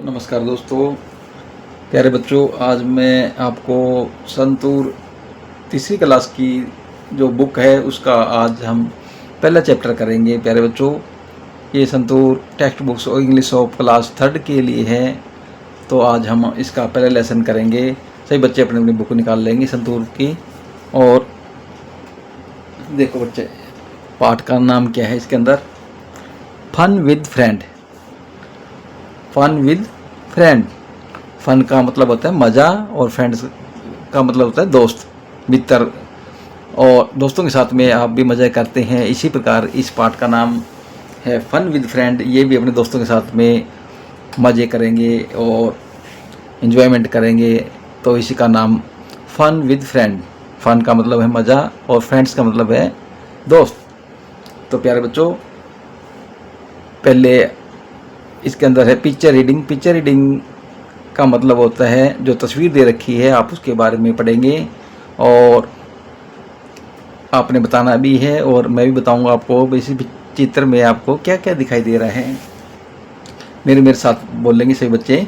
नमस्कार दोस्तों, प्यारे बच्चों। आज मैं आपको संतूर तीसरी क्लास की जो बुक है उसका आज हम पहला चैप्टर करेंगे। प्यारे बच्चों, ये संतूर टेक्स्ट बुक्स और इंग्लिश ऑफ क्लास थर्ड के लिए है, तो आज हम इसका पहला लेसन करेंगे। सभी बच्चे अपनी अपनी बुक निकाल लेंगे संतूर की। और देखो बच्चे, पाठ का नाम क्या है इसके अंदर? Fun with friend. Fun with friend. Fun का मतलब होता है मज़ा और फ्रेंड्स का मतलब होता है दोस्त, मित्र। और दोस्तों के साथ में आप भी मज़ा करते हैं, इसी प्रकार इस पाठ का नाम है फन विद फ्रेंड। ये भी अपने दोस्तों के साथ में मज़े करेंगे और इन्जॉयमेंट करेंगे, तो इसी का नाम फन विद फ्रेंड। फन का मतलब है मज़ा और फ्रेंड्स का मतलब है दोस्त। तो प्यारे बच्चों, पहले इसके अंदर है पिक्चर रीडिंग। पिक्चर रीडिंग का मतलब होता है जो तस्वीर दे रखी है आप उसके बारे में पढ़ेंगे और आपने बताना भी है और मैं भी बताऊंगा आपको इसी चित्र में आपको क्या क्या दिखाई दे रहा है। मेरे साथ बोलेंगे सभी बच्चे।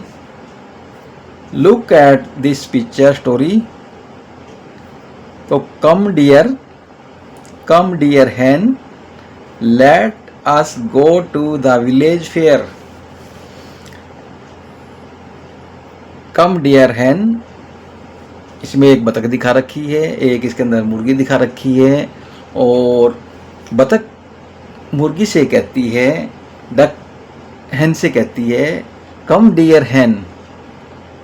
Look at this picture story. तो कम dear Hahn, late us go to the village fair. Come dear हैन, इसमें एक बतख दिखा रखी है, एक इसके अंदर मुर्गी दिखा रखी है। और बतख मुर्गी से कहती है, डक हैन से कहती है कम डियर हैन।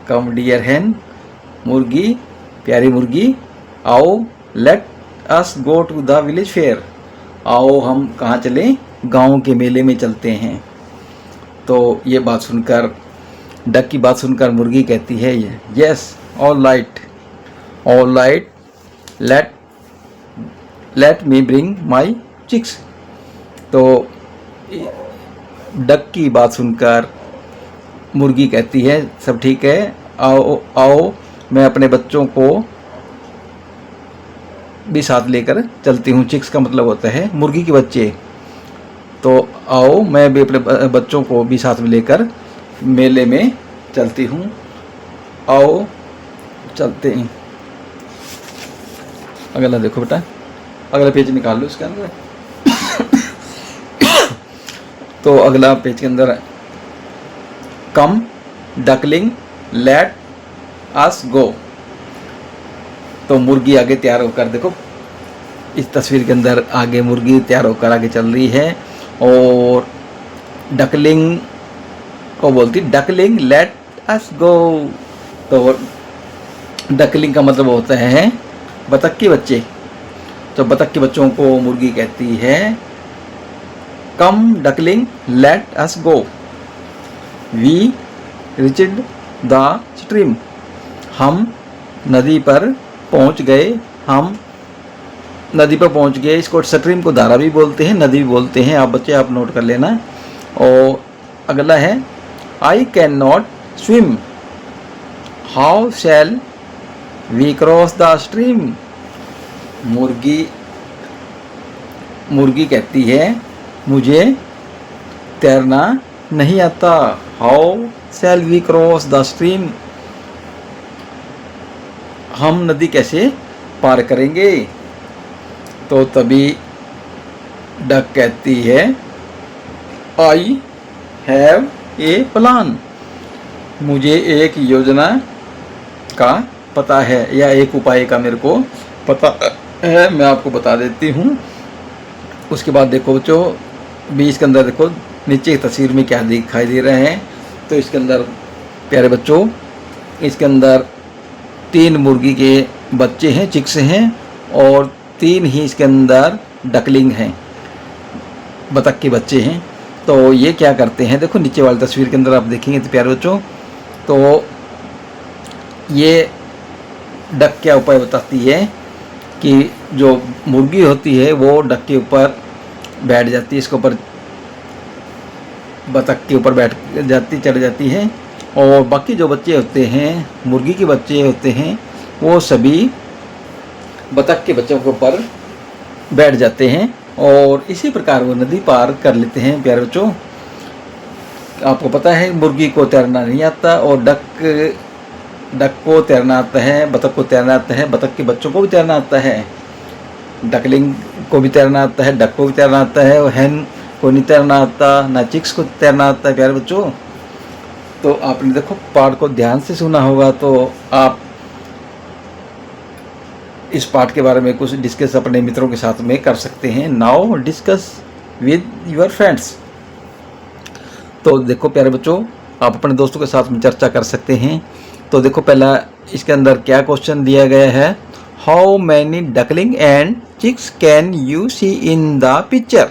कम डियर हैन, मुर्गी प्यारी मुर्गी, आओ let us go to the village fair. आओ हम कहाँ चले? गांव के मेले में चलते हैं। तो ये बात सुनकर, डक की बात सुनकर मुर्गी कहती है yes all right let me bring my chicks. तो डक की बात सुनकर मुर्गी कहती है सब ठीक है, आओ मैं अपने बच्चों को भी साथ लेकर चलती हूँ। चिक्स का मतलब होता है मुर्गी के बच्चे। तो आओ मैं भी अपने बच्चों को भी साथ में लेकर मेले में चलती हूँ, आओ चलते हैं। अगला देखो बेटा, अगला पेज निकाल लो इसके अंदर। तो अगला पेज के अंदर कम डकलिंग लेट अस गो। तो मुर्गी आगे तैयार होकर, देखो इस तस्वीर के अंदर आगे मुर्गी तैयार होकर आगे चल रही है और डकलिंग को बोलती डकलिंग लेट अस गो। तो डकलिंग का मतलब होता है बतख के बच्चे। तो बतख के बच्चों को मुर्गी कहती है कम duckling late us go, we reached the stream. हम नदी पर पहुंच गए। हम नदी पर पहुंच गए। इसको स्ट्रीम को धारा भी बोलते हैं, नदी भी बोलते हैं। आप बच्चे आप नोट कर लेना। और अगला है I can not swim, how shall we cross the stream. मुर्गी कहती है मुझे तैरना नहीं आता, how shall we cross the stream. हम नदी कैसे पार करेंगे? तो तभी डक कहती है आई हैव ए प्लान। मुझे एक योजना का पता है या एक उपाय का मेरे को पता है, मैं आपको बता देती हूँ। उसके बाद देखो बच्चों, बीच के अंदर देखो नीचे की तस्वीर में क्या दिखाई दे रहे हैं। तो इसके अंदर प्यारे बच्चों, इसके अंदर 3 मुर्गी के बच्चे हैं, चिक्स हैं, और 3 ही इसके अंदर डकलिंग हैं, बतख के बच्चे हैं। तो ये क्या करते हैं, देखो नीचे वाली तस्वीर के अंदर आप देखेंगे तो प्यारे बच्चों, तो ये डक क्या उपाय बताती है कि जो मुर्गी होती है वो डक के ऊपर बैठ जाती है, इसके ऊपर बतख के ऊपर बैठ जाती, चढ़ जाती है। और बाकी जो बच्चे होते हैं, मुर्गी के बच्चे होते हैं, वो सभी बतख के बच्चों के ऊपर बैठ जाते हैं और इसी प्रकार वो नदी पार कर लेते हैं। प्यारे बच्चों, आपको पता है मुर्गी को तैरना नहीं आता और डक को तैरना आता है, बतख को तैरना आता है, बतख के बच्चों को भी तैरना आता है, डकलिंग को भी तैरना आता है, डक को भी तैरना आता है, और हैन को नहीं तैरना आता, ना चिक्स को तैरना आता है प्यारे बच्चों। तो आपने देखो पाठ को ध्यान से सुना होगा, तो आप इस पाठ के बारे में कुछ डिस्कस अपने मित्रों के साथ में कर सकते हैं। Now discuss with your friends. तो देखो प्यारे बच्चों, आप अपने दोस्तों के साथ में चर्चा कर सकते हैं। तो देखो पहला इसके अंदर क्या क्वेश्चन दिया गया है, how many duckling and chicks can you see in the picture.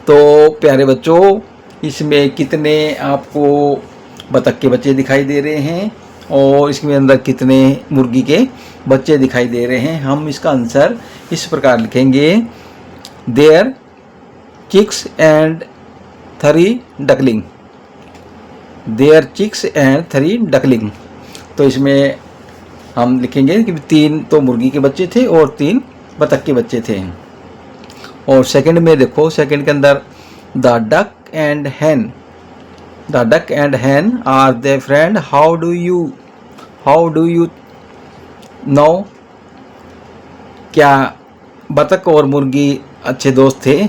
तो प्यारे बच्चों, इसमें कितने आपको बतख के बच्चे दिखाई दे रहे हैं और इसके अंदर कितने मुर्गी के बच्चे दिखाई दे रहे हैं। हम इसका आंसर इस प्रकार लिखेंगे, there chicks and 3 duckling, there chicks and 3 duckling. तो इसमें हम लिखेंगे कि 3 तो मुर्गी के बच्चे थे और 3 बतख के बच्चे थे। और सेकंड में देखो, सेकंड के अंदर the duck and hen, the duck and hen are they friend, how do you know. क्या बतख और मुर्गी अच्छे दोस्त थे?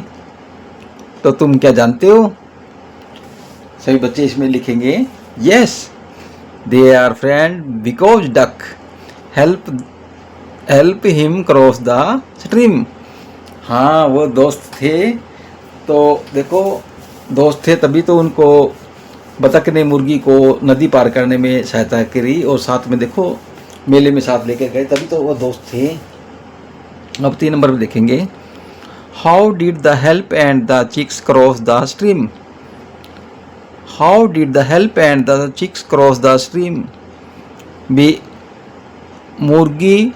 तो तुम क्या जानते हो? सभी बच्चे इसमें लिखेंगे yes, they are friend because duck help him cross the stream. हाँ, वो दोस्त थे। तो देखो दोस्त थे तभी तो उनको बतख ने मुर्गी को नदी पार करने में सहायता करी और साथ में देखो मेले में साथ लेकर गए, तभी तो वो दोस्त थे। अब 3 नंबर में देखेंगे, how did the help and the chicks cross the stream. How did the help and the chicks cross the stream. भी मुर्गी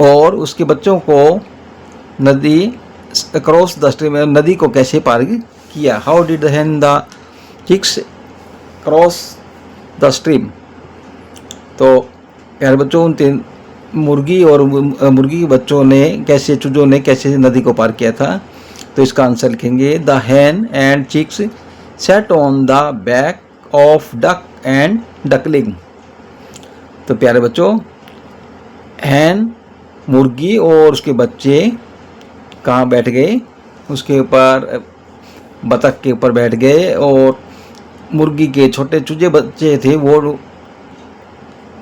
और उसके बच्चों को नदी क्रॉस द स्ट्रीम, नदी को कैसे पार किया। How did the hen the chicks cross the stream. तो प्यारे बच्चों, उन 3 मुर्गी और मुर्गी के बच्चों ने कैसे, चूजों ने कैसे नदी को पार किया था। तो इसका आंसर लिखेंगे, the hen and chicks set on the back of duck and duckling. तो प्यारे बच्चों, हैन मुर्गी और उसके बच्चे कहाँ बैठ गए, उसके ऊपर, बतख के ऊपर बैठ गए, और मुर्गी के छोटे चूजे बच्चे थे वो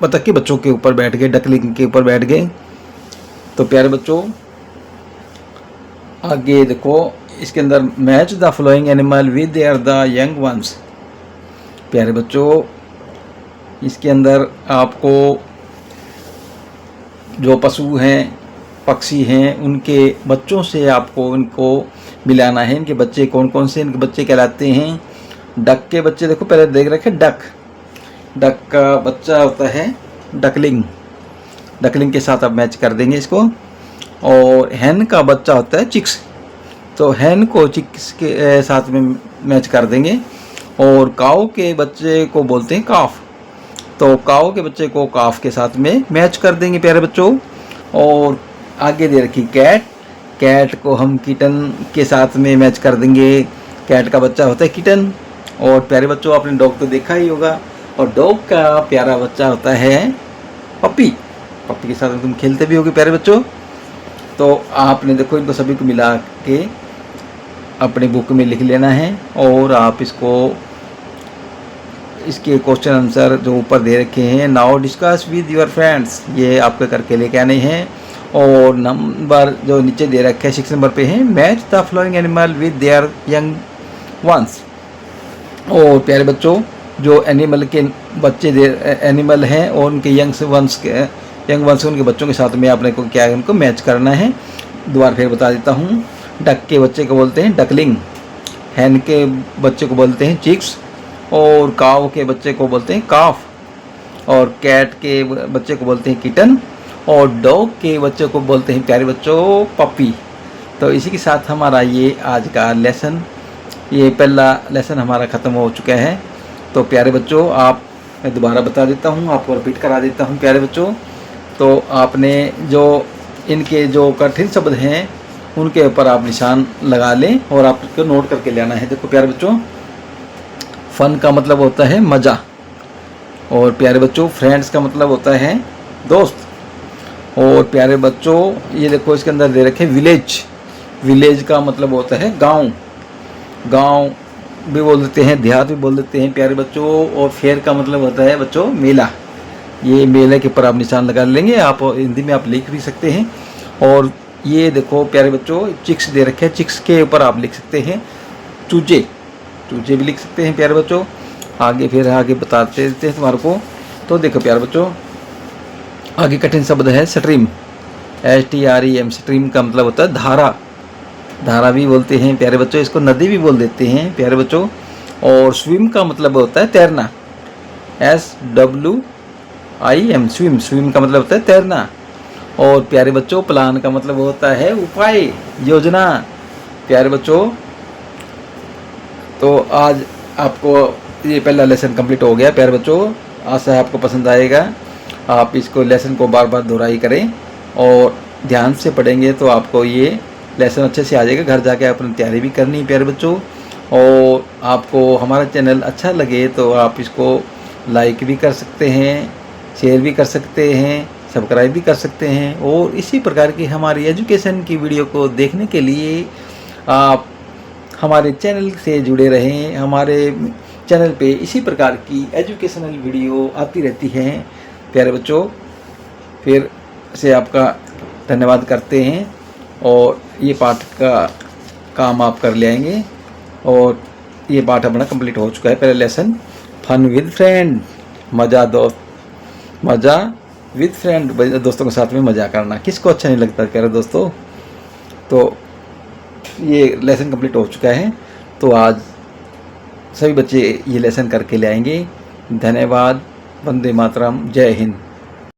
बतख के बच्चों के ऊपर बैठ गए, डकलिंग के ऊपर बैठ गए। तो प्यारे बच्चों, आगे देखो इसके अंदर match the flowing animal with their the young ones. प्यारे बच्चों, इसके अंदर आपको जो पशु हैं, पक्षी हैं, उनके बच्चों से आपको इनको मिलाना है। इनके बच्चे कौन कौन से इनके बच्चे कहलाते हैं। डक के बच्चे देखो पहले देख रखे, डक का बच्चा होता है डकलिंग, डकलिंग के साथ आप मैच कर देंगे इसको। और हैन का बच्चा होता है चिक्स, तो हैन को चिक्स के साथ में मैच कर देंगे। और काऊ के बच्चे को बोलते हैं काफ, तो काऊ के बच्चे को काफ के साथ में मैच कर देंगे प्यारे बच्चों। और आगे दे रखी कैट को हम किटन के साथ में मैच कर देंगे, कैट का बच्चा होता है किटन। और प्यारे बच्चों, आपने डॉग तो देखा ही होगा, और डॉग का प्यारा बच्चा होता है पपी के साथ में तुम खेलते भी होगे प्यारे बच्चों। तो आपने देखो इनको सभी को मिला के अपने बुक में लिख लेना है, और आप इसके क्वेश्चन आंसर जो ऊपर दे रखे हैं, now discuss with your friends, ये आपके करके लेके आने हैं। और नंबर जो नीचे दे रखे हैं 6 नंबर पे है, match the flowing animal with their young ones. और प्यारे बच्चों, जो एनिमल के बच्चे एनिमल हैं और उनके यंग वंश उनके बच्चों के साथ में आपने को क्या है, उनको मैच करना है। दोबारा फिर बता देता हूँ, डक के बच्चे को बोलते हैं डकलिंग, हैन के बच्चे को बोलते हैं चिक्स, और काव के बच्चे को बोलते हैं काफ, और कैट के बच्चे को बोलते हैं किटन, और डॉग के बच्चे को बोलते हैं प्यारे बच्चों पपी। तो इसी के साथ हमारा ये आज का लेसन, ये पहला लेसन हमारा ख़त्म हो चुका है। तो प्यारे बच्चों, मैं दोबारा बता देता हूँ, आपको रिपीट करा देता हूँ प्यारे बच्चों। तो आपने जो इनके जो कठिन शब्द हैं उनके ऊपर आप निशान लगा लें और आपको नोट करके लेना है। देखो प्यारे बच्चों, फन का मतलब होता है मज़ा। और प्यारे बच्चों फ्रेंड्स का मतलब होता है दोस्त। और प्यारे बच्चों ये देखो इसके अंदर दे रखे विलेज। विलेज का मतलब होता है गांव। गांव भी बोल देते हैं, देहात भी बोल देते हैं प्यारे बच्चों। और फेयर का मतलब होता है बच्चों मेला। ये मेले के ऊपर आप निशान लगा लेंगे, आप हिंदी में आप लिख भी सकते हैं। और ये देखो प्यारे बच्चों चिक्स दे रखे हैं, चिक्स के ऊपर आप लिख सकते हैं चूजे। चूजे भी लिख सकते हैं प्यारे बच्चों। आगे फिर आगे बताते देते हैं तुम्हारे को। तो देखो प्यारे बच्चों आगे कठिन शब्द है स्ट्रीम। STREM स्ट्रीम का मतलब होता है धारा। धारा भी बोलते हैं प्यारे बच्चों, इसको नदी भी बोल देते हैं प्यारे बच्चों। और स्विम का मतलब होता है तैरना। SWIM swim. स्विम का मतलब होता है तैरना। और प्यारे बच्चों प्लान का मतलब होता है उपाय, योजना प्यारे बच्चों। तो आज आपको ये पहला लेसन कंप्लीट हो गया प्यारे बच्चों। आशा है आपको पसंद आएगा। आप इसको लेसन को बार बार दोहराई करें और ध्यान से पढ़ेंगे तो आपको ये लेसन अच्छे से आ जाएगा। घर जाके अपनी तैयारी भी करनी है प्यारे बच्चों। और आपको हमारा चैनल अच्छा लगे तो आप इसको लाइक भी कर सकते हैं, शेयर भी कर सकते हैं, सब्सक्राइब भी कर सकते हैं। और इसी प्रकार की हमारी एजुकेशन की वीडियो को देखने के लिए आप हमारे चैनल से जुड़े रहें। हमारे चैनल पे इसी प्रकार की एजुकेशनल वीडियो आती रहती हैं प्यारे बच्चों। फिर से आपका धन्यवाद करते हैं। और ये पाठ का काम आप कर ले आएंगे। और ये पाठ अपना कंप्लीट हो चुका है। पहले लेसन फन विद फ्रेंड, मज़ा दोस्त, मज़ा विद फ्रेंड, दोस्तों के साथ में मज़ा करना किसको अच्छा नहीं लगता प्यारे दोस्तों। तो ये लेसन कंप्लीट हो चुका है। तो आज सभी बच्चे ये लेसन करके ले आएंगे। धन्यवाद। वंदे मातरम। जय हिंद।